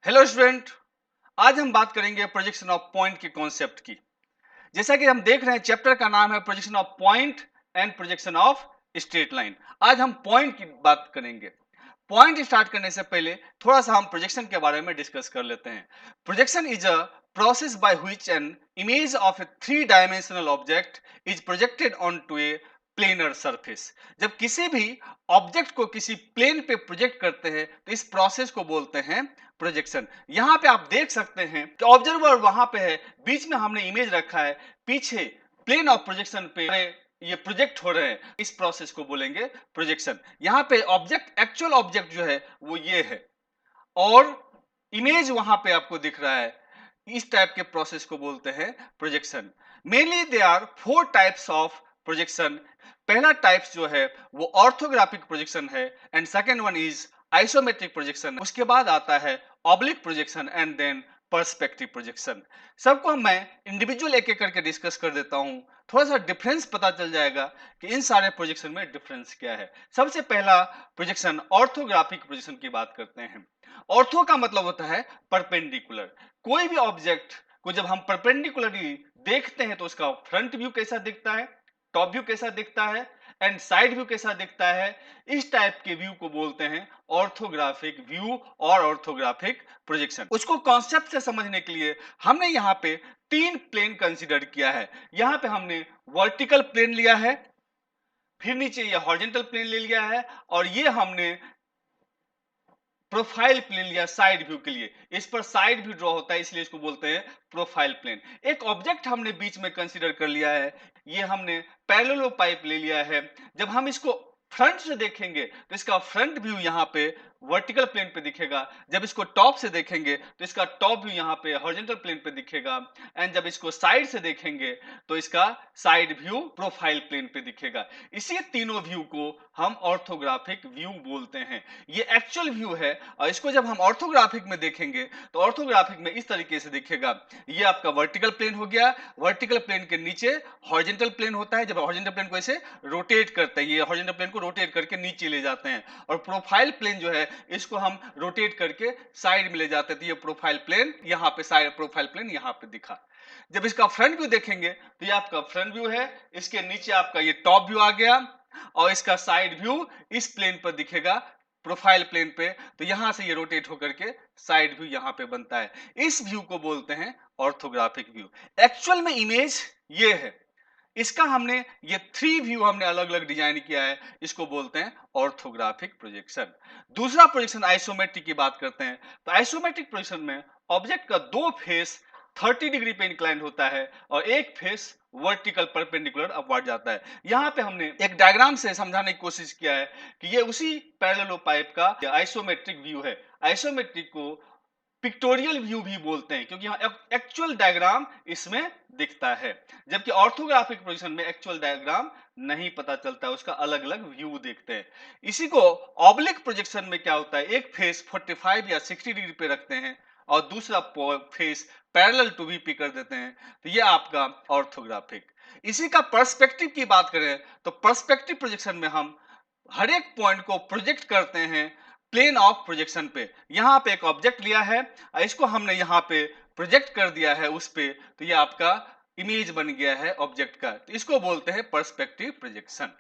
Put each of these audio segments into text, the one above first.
Hello student. आज हम बात करेंगे प्रोजेक्शन ऑफ पॉइंट के कॉन्सेप्ट की। जैसा कि हम देख रहे हैं चैप्टर का नाम है projection of point and projection of straight line. आज हम पॉइंट की बात करेंगे। पॉइंट स्टार्ट करने से पहले थोड़ा सा हम प्रोजेक्शन के बारे में डिस्कस कर लेते हैं। Projection is a process by which an image of a three dimensional object is projected on to a planar surface. जब किसी भी ऑब्जेक्ट को किसी प्लेन पे प्रोजेक्ट करते हैं तो इस प्रोसेस को बोलते हैं प्रोजेक्शन। यहां पे आप देख सकते हैं कि ऑब्जर्वर वहां पे है, बीच में हमने इमेज रखा है, पीछे प्लेन ऑफ प्रोजेक्शन पे ये प्रोजेक्ट हो रहे हैं, इस प्रोसेस को बोलेंगे प्रोजेक्शन। यहां पे ऑब्जेक्ट, एक्चुअल ऑब्जेक्ट जो है वो ये है और इमेज वहां पे आपको दिख रहा है। इस टाइप के प्रोसेस को बोलते हैं projection. Mainly they are four types of projection. पहला टाइप्स जो है वो ऑर्थोग्राफिक प्रोजेक्शन है and second one is isometric projection. उसके बाद आता है oblique projection and then perspective projection. सबको मैं इंडिविजुअल एक एक करके डिस्कस कर देता हूं, थोड़ा सा डिफरेंस पता चल जाएगा कि इन सारे प्रोजेक्शन में डिफरेंस क्या है। सबसे पहला प्रोजेक्शन ऑर्थोग्राफिक प्रोजेक्शन की बात करते हैं। ऑर्थो का मतलब होता है परपेंडिकुलर। कोई भी ऑब्जेक्ट को जब हम परपेंडिकुलरली देखते हैं तो उसका फ्रंट व्यू कैसा दिखता है, टॉप व्यू कैसा दिखता है एंड साइड व्यू कैसा दिखता है, इस टाइप के व्यू को बोलते हैं ऑर्थोग्राफिक व्यू और ऑर्थोग्राफिक प्रोजेक्शन। उसको कॉन्सेप्ट से समझने के लिए हमने यहाँ पे तीन प्लेन कंसीडर किया है। यहाँ पे हमने वर्टिकल प्लेन लिया है, फिर नीचे ये हॉरिजॉन्टल प्लेन ले लिया है और ये हमने प्रोफाइल प्लेन लिया साइड व्यू के लिए। इस पर साइड व्यू ड्रॉ होता है इसलिए इसको बोलते हैं प्रोफाइल प्लेन। एक ऑब्जेक्ट हमने बीच में कंसीडर कर लिया है, ये हमने पैरेललोपाइप ले लिया है। जब हम इसको फ्रंट से देखेंगे तो इसका फ्रंट व्यू यहाँ पे वर्टिकल प्लेन पे दिखेगा, जब इसको टॉप से देखेंगे तो इसका टॉप व्यू यहाँ पे हॉरिजॉन्टल प्लेन पे दिखेगा एंड जब इसको साइड से देखेंगे तो इसका साइड व्यू प्रोफाइल प्लेन पे दिखेगा। इसी तीनों व्यू को हम ऑर्थोग्राफिक व्यू बोलते हैं। ये एक्चुअल व्यू है और इसको जब हम ऑर्थोग्राफिक में देखेंगे तो ऑर्थोग्राफिक में इस तरीके से दिखेगा। ये आपका वर्टिकल प्लेन हो गया, वर्टिकल प्लेन के नीचे हॉरिजॉन्टल प्लेन होता है। जब हॉरिजॉन्टल प्लेन को ऐसे रोटेट करते हैं, ये हॉरिजॉन्टल प्लेन को रोटेट करके नीचे ले जाते हैं और प्रोफाइल प्लेन जो है इसको हम रोटेट करके साइड में ले जाते हैं। तो ये प्रोफाइल प्लेन यहाँ पे, साइड प्रोफाइल प्लेन यहाँ पे दिखा। जब इसका फ्रंट व्यू देखेंगे तो ये आपका फ्रंट व्यू है, इसके नीचे आपका ये टॉप व्यू आ गया और इसका साइड व्यू इस प्लेन पर दिखेगा, प्रोफाइल प्लेन पे। तो यहां से ये रोटेट होकर के साइड व्यू यहां पे बनता है। इस व्यू को बोलते हैं ऑर्थोग्राफिक व्यू। एक्चुअल में इमेज ये है, इसका हमने ये थ्री व्यू हमने अलग अलग डिजाइन किया है, इसको बोलते हैं ऑर्थोग्राफिक प्रोजेक्शन। दूसरा प्रोजेक्शन आइसोमेट्रिक की बात करते हैं। तो आइसोमेट्रिक प्रोजेक्शन में ऑब्जेक्ट का दो फेस 30 डिग्री पे इंक्लाइंड होता है और एक फेस वर्टिकल परपेंडिकुलर अपवर्ड जाता है। यहां पे हमने एक डायग्राम से समझाने की कोशिश किया है कि ये उसी पैरेललोपाइप का आइसोमेट्रिक व्यू है। आइसोमेट्रिक को पिक्टोरियल व्यू भी बोलते हैं क्योंकि यहाँ एक्चुअल डायग्राम इसमें दिखता है, जबकि ऑर्थोग्राफिक पोजीशन में एक्चुअल डायग्राम नहीं पता चलता है, उसका अलग अलग व्यू देखते हैं। इसी को ऑब्लिक प्रोजेक्शन में क्या होता है, एक फेस 45 या 60 डिग्री पे रखते हैं और दूसरा फेस पैरेलल टू वीपी कर देते हैं। तो ये आपका ऑर्थोग्राफिक। इसी का पर्सपेक्टिव की बात करें तो पर्सपेक्टिव प्रोजेक्शन में हम हर एक पॉइंट को प्रोजेक्ट करते हैं प्लेन ऑफ प्रोजेक्शन पे। यहां पे एक ऑब्जेक्ट लिया है और इसको हमने यहां पे प्रोजेक्ट कर दिया है उस पे, तो ये आपका इमेज बन गया है ऑब्जेक्ट का। तो इसको बोलते हैं पर्सपेक्टिव प्रोजेक्शन।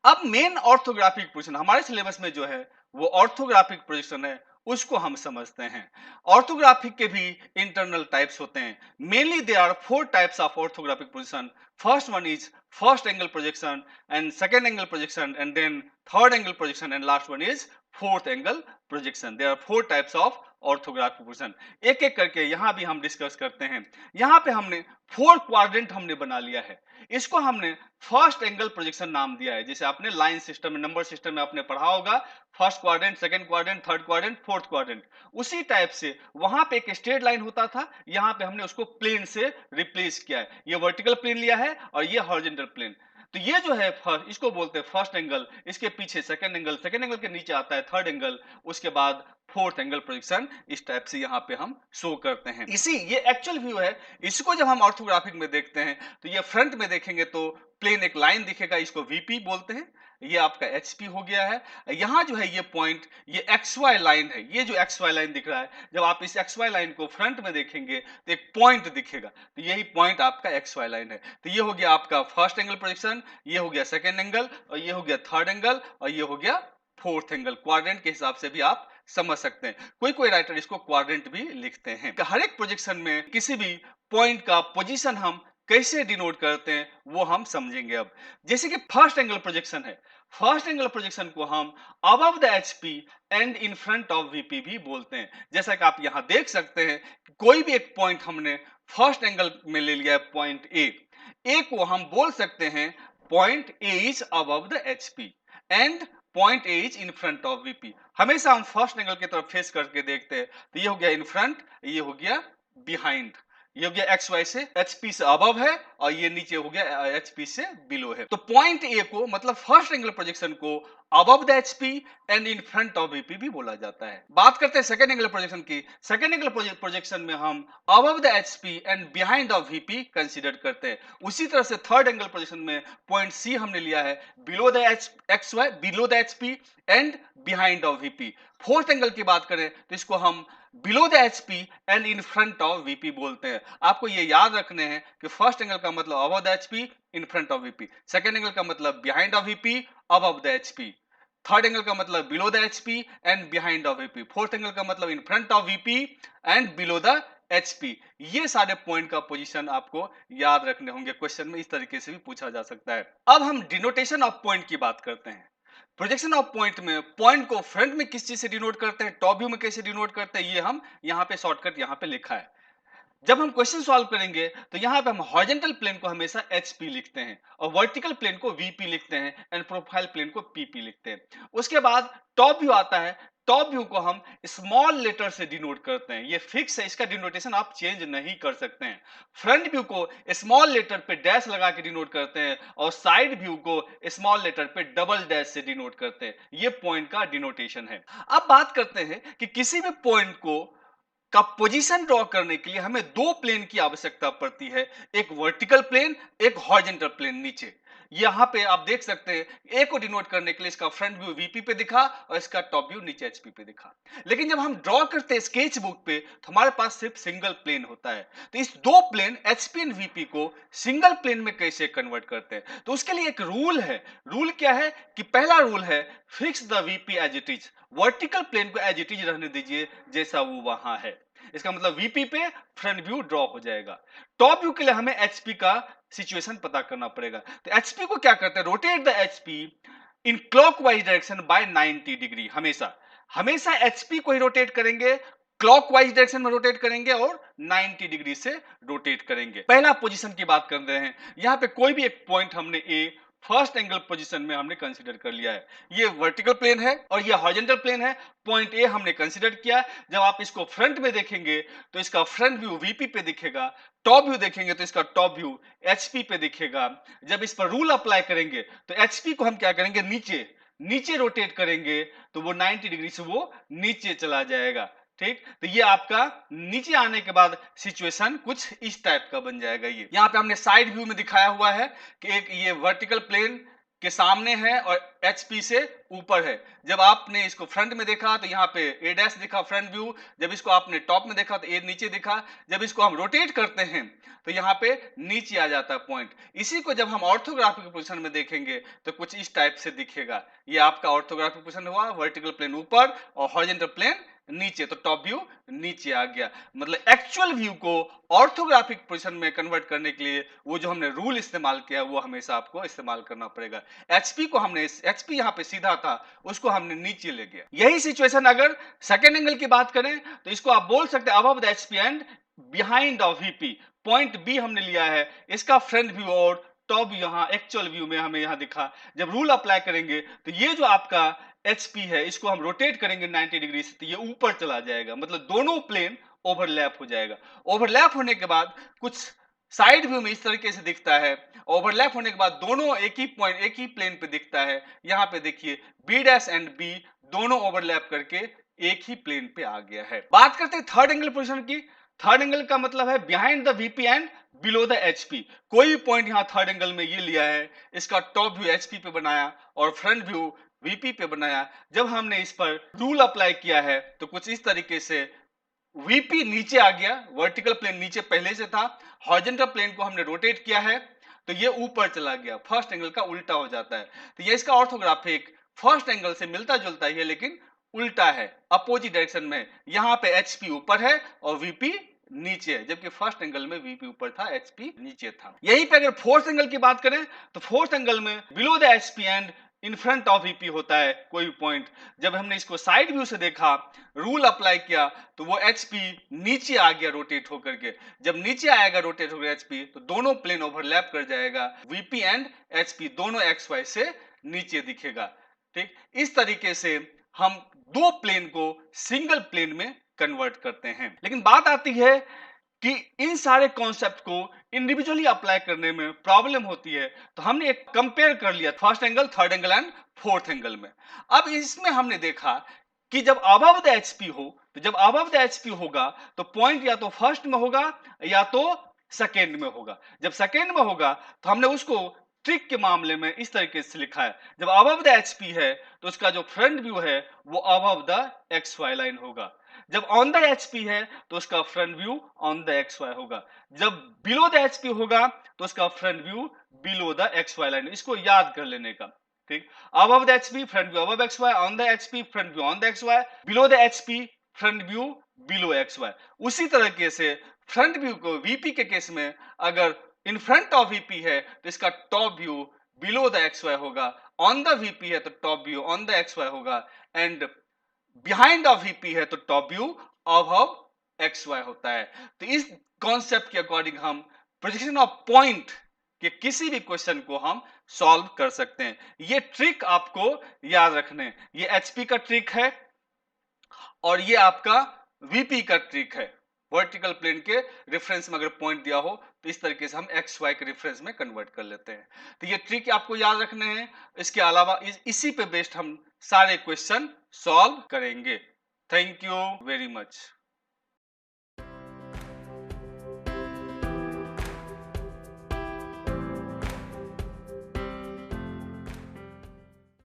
अब मेन ऑर्थोग्राफिक प्रोजेक्शन हमारे सिलेबस में जो है वो ऑर्थोग्राफिक प्रोजेक्शन है, उसको हम समझते हैं। ऑर्थोग्राफिक के भी इंटरनल टाइप्स होते हैं। Mainly there are four types of orthographic projection. First one is first angle projection and second angle projection and then third angle projection and last one is fourth angle projection. There are four types of orthographic projection. एक एक करके यहां भी हम discuss करते हैं। यहां पे हमने फोर क्वाड्रेंट हमने बना लिया है, इसको हमने फर्स्ट एंगल प्रोजेक्शन नाम दिया है। जैसे आपने लाइन सिस्टम में, नंबर सिस्टम में आपने पढ़ा होगा, first quadrant, second quadrant, third quadrant, fourth quadrant. उसी टाइप से वहां पे एक स्ट्रेट लाइन होता था, यहां पे हमने उसको प्लेन से रिप्लेस किया है। ये वर्टिकल प्लेन लिया है और ये हॉरिजॉन्टल प्लेन। तो ये जो है फर्स्ट, इसको बोलते हैं फर्स्ट एंगल, इसके पीछे सेकंड एंगल, सेकंड एंगल के नीचे आता है थर्ड एंगल, उसके बाद फोर्थ एंगल प्रोजेक्शन। इस टाइप से यहाँ पे हम शो करते हैं। इसी ये एक्चुअल व्यू है। इसको जब हम ऑर्थोग्राफिक में देखते हैं तो ये फ्रंट में देखेंगे तो प्लेन एक लाइन दिखेगा, इसको वीपी बोलते हैं। ये आपका HP हो गया है। यहाँ जो है ये पॉइंट, ये XY लाइन है, ये जो XY लाइन दिख रहा है, जब आप इस XY लाइन को फ्रंट में देखेंगे तो एक पॉइंट दिखेगा, तो यही पॉइंट आपका XY लाइन है। तो ये हो गया आपका फर्स्ट एंगल प्रोजेक्शन, ये हो गया सेकेंड एंगल, और ये हो गया थर्ड एंगल, और ये हो गया फोर्थ एंगल। क्वाड्रेंट के हिसाब से भी आप समझ सकते हैं। कोई कोई राइटर इसको क्वाड्रेंट भी लिखते हैं। हर एक प्रोजेक्शन में किसी भी पॉइंट का पोजीशन हम कैसे डिनोट करते हैं वो हम समझेंगे अब। जैसे कि फर्स्ट एंगल प्रोजेक्शन है, फर्स्ट एंगल प्रोजेक्शन को हम above the HP and in front of VP भी बोलते हैं। जैसा कि आप यहां देख सकते हैं, कोई भी एक पॉइंट हमने फर्स्ट एंगल में ले लिया है, पॉइंट ए को हम बोल सकते हैं point A is above the HP and point A is in front of VP. हमेशा हम फर्स्ट एंगल की तरफ फेस करके देखते हैं, तो ये हो गया इन फ्रंट, ये हो गया बिहाइंड, ये हो गया एक्स वाई से एचपी से अबव है, और ये नीचे हो गया एचपी से बिलो है। तो पॉइंट ए को मतलब फर्स्ट एंगल प्रोजेक्शन को above the HP and in front of VP भी बोला जाता है। बात करते हैं सेकंड एंगल प्रोजेक्शन की। सेकंड एंगल प्रोजेक्शन में हम above the HP and behind of VP consider करते हैं। उसी तरह से थर्ड एंगल प्रोजेक्शन में पॉइंट सी हमने लिया है below the X Y, below the HP and behind of VP. Fourth angle की बात करें तो इसको हम below the HP and in front of VP बोलते हैं। आपको ये याद रखने हैं कि फर्स्ट एंगल का मतलब above the HP in front of VP, second angle का मतलब behind of VP above the HP, third angle का मतलब below the HP and behind of VP, fourth angle का मतलब इन front of VP and below the HP. ये सारे point का position आपको याद रखने होंगे, क्वेश्चन में इस तरीके से भी पूछा जा सकता है। अब हम डिनोटेशन ऑफ पॉइंट की बात करते हैं। प्रोजेक्शन ऑफ पॉइंट में पॉइंट को फ्रंट में किस चीज से डिनोट करते हैं, टॉप व्यू में कैसे डिनोट करते हैं, ये हम यहाँ पे शॉर्टकट यहाँ पे लिखा है। जब हम क्वेश्चन सॉल्व करेंगे तो यहाँ पे हम हॉरिजॉन्टल प्लेन को हमेशा HP लिखते हैं, और वर्टिकल प्लेन को VP लिखते हैं, एंड प्रोफाइल प्लेन को PP लिखते हैं। उसके बाद टॉप व्यू आता है, टॉप व्यू को हम स्मॉल लेटर से डिनोट करते हैं, ये फिक्स है, इसका डिनोटेशन आप चेंज नहीं कर सकते हैं। फ्रंट व्यू को स्मॉल लेटर पे डैश लगा के डिनोट करते हैं, और साइड व्यू को स्मॉल लेटर पे डबल डैश से डिनोट करते हैं। ये पॉइंट का डिनोटेशन है। अब बात करते हैं कि किसी भी पॉइंट को का पोजीशन ड्रॉ करने के लिए हमें दो प्लेन की आवश्यकता पड़ती है, एक वर्टिकल प्लेन, एक हॉरिजॉन्टल प्लेन नीचे। यहां पे आप देख सकते हैं ए को डिनोट करने के लिए इसका फ्रंट व्यू वीपी पे दिखा और इसका टॉप व्यू नीचे एचपी पे दिखा। लेकिन जब हम ड्रॉ करते हैं स्केच बुक पे तो हमारे पास सिर्फ सिंगल प्लेन होता है। तो इस दो प्लेन एचपी एंड वीपी को सिंगल प्लेन में कैसे कन्वर्ट करते हैं, तो उसके लिए एक रूल है। रूल क्या है कि पहला रूल है fix the VP as it is, vertical plane को एज इट इज रहने दीजिए जैसा वो वहां है। इसका मतलब वीपी पे फ्रंट व्यू ड्रॉ हो जाएगा। टॉप व्यू के लिए हमें एचपी का सिचुएशन पता करना पड़ेगा। तो एचपी को क्या करते हैं, rotate the HP in clockwise direction by 90 degree. हमेशा हमेशा एचपी को ही रोटेट करेंगे, क्लॉकवाइज डायरेक्शन में रोटेट करेंगे और 90 डिग्री से रोटेट करेंगे। पहला पोजीशन की बात कर रहे हैं, यहां पे कोई भी एक पॉइंट हमने ए फर्स्ट एंगल पोजीशन में हमने कंसीडर कर लिया है। ये वर्टिकल प्लेन है और ये हॉरिजॉन्टल प्लेन है। पॉइंट ए हमने कंसीडर किया। जब आप इसको फ्रंट में देखेंगे तो इसका फ्रंट व्यू वीपी पे दिखेगा, टॉप व्यू देखेंगे तो इसका टॉप व्यू एचपी पे दिखेगा। जब इस पर रूल अप्लाई करेंगे तो एचपी को हम क्या करेंगे, नीचे नीचे रोटेट करेंगे, तो वो 90 डिग्री से वो नीचे चला जाएगा। ठीक, तो ये आपका नीचे आने के बाद सिचुएशन कुछ इस टाइप का बन जाएगा। ये यहाँ पे हमने साइड व्यू में दिखाया हुआ है कि एक ये वर्टिकल प्लेन के सामने है और एचपी से ऊपर है। जब आपने इसको फ्रंट में देखा तो यहाँ पे ए डैश दिखा फ्रंट व्यू, जब इसको आपने टॉप में देखा तो ए नीचे दिखा, जब इसको हम रोटेट करते हैं तो यहाँ पे नीचे आ जाता है पॉइंट। इसी को जब हम ऑर्थोग्राफिक पोजीशन में देखेंगे तो कुछ इस टाइप से दिखेगा। ये आपका ऑर्थोग्राफिक पोजीशन हुआ, वर्टिकल प्लेन ऊपर और हॉरिजॉन्टल प्लेन नीचे, तो टॉप व्यू नीचे आ गया। मतलब एक्चुअल व्यू को ऑर्थोग्राफिक पोजीशन में कन्वर्ट करने के लिए वो जो हमने रूल इस्तेमाल किया वो हमेशा आपको इस्तेमाल करना पड़ेगा। एचपी को हमने, एचपी यहाँ पे सीधा था, उसको हमने नीचे ले गया। यही सिचुएशन अगर सेकेंड एंगल की बात करें तो इसको आप बोल सकते हैं above the HP and behind of VP. Point B हमने लिया है, इसका फ्रंट व्यू और टॉप यहाँ एक्चुअल व्यू में हमें यहाँ दिखा। जब रूल अप्लाई करेंगे तो ये जो आपका एचपी है इसको हम रोटेट करेंगे 90 डिग्री से, तो ये ऊपर चला जाएगा। मतलब दोनों प्लेन ओवरलैप हो जाएगा। ओवरलैप होने के बाद कुछ साइड व्यू में इस तरीके से दिखता है। ओवरलैप होने के बाद दोनों एक ही पॉइंट, एक ही प्लेन पे दिखता है। यहाँ पे देखिए बी डैश एंड बी दोनों ओवरलैप करके एक ही प्लेन पे आ गया है। बात करते हैं थर्ड एंगल पोजीशन की। थर्ड एंगल का मतलब है behind the VP and below the HP. कोई भी पॉइंट यहाँ थर्ड एंगल में ये लिया है, इसका टॉप व्यू एचपी पे बनाया और फ्रंट व्यू वीपी पे बनाया। जब हमने इस पर रूल अप्लाई किया है तो कुछ इस तरीके से वीपी नीचे आ गया, वर्टिकल प्लेन नीचे पहले से था, हॉरिजॉन्टल प्लेन को हमने रोटेट किया है तो ये ऊपर चला गया, फर्स्ट एंगल का उल्टा हो जाता है। तो ये इसका ऑर्थोग्राफिक फर्स्ट एंगल से मिलता जुलता ही है लेकिन उल्टा है, अपोजिट डायरेक्शन में। यहां पे एचपी ऊपर है और वीपी नीचे है, जबकि फर्स्ट एंगल में वीपी ऊपर था, एचपी नीचे था। यहीं पे अगर फोर्थ एंगल की बात करें तो फोर्थ एंगल में below the HP and in front of VP होता है कोई भी पॉइंट। जब हमने इसको साइड व्यू से देखा, रूल अप्लाई किया तो वो एचपी नीचे आ गया रोटेट होकर के। जब नीचे आएगा रोटेट होकर एचपी तो दोनों प्लेन ओवरलैप कर जाएगा, वीपी एंड एचपी दोनों एक्स वाई से नीचे दिखेगा। ठीक, इस तरीके से हम दो प्लेन को सिंगल प्लेन में कन्वर्ट करते हैं। लेकिन बात आती है कि इन सारे कॉन्सेप्ट को इंडिविजुअली अप्लाई करने में प्रॉब्लम होती है, तो हमने एक कंपेयर कर लिया first angle, third angle and fourth angle में। अब इसमें हमने देखा कि जब अबव द एचपी हो, तो जब अबव द एचपी होगा तो पॉइंट या तो फर्स्ट में होगा या तो सेकेंड में होगा। जब सेकेंड में होगा तो हमने उसको ट्रिक के मामले में इस तरीके से लिखा है, जब अबव द एचपी है तो उसका जो फ्रंट व्यू है वो above the X Y line होगा। जब ऑन द एचपी है तो उसका front view on the X Y होगा। जब बिलो द एचपी होगा तो उसका front view below the X Y line. इसको याद कर लेने का। ठीक, above the HP front view above XY, on the HP front view on the XY, below the HP front view below XY। उसी तरीके से फ्रंट व्यू को VP के केस में अगर इन फ्रंट ऑफ VP है तो इसका top view below the XY होगा, ऑन द VP है तो top view on the XY होगा, एंड बिहाइंड ऑफ VP है तो टॉप व्यू अबव XY होता है। तो इस कॉन्सेप्ट के अकॉर्डिंग हम प्रोजेक्शन ऑफ पॉइंट कि किसी भी क्वेश्चन को हम सॉल्व कर सकते हैं। ये ट्रिक आपको याद रखने, ये एचपी का ट्रिक है और ये आपका वीपी का ट्रिक है। वर्टिकल प्लेन के रेफरेंस में अगर पॉइंट दिया हो तो इस तरीके से हम एक्स वाई के रेफरेंस में कन्वर्ट कर लेते हैं। तो ये ट्रिक आपको याद रखने हैं। इसके अलावा इसी पे बेस्ड हम सारे क्वेश्चन सॉल्व करेंगे। Thank you very much.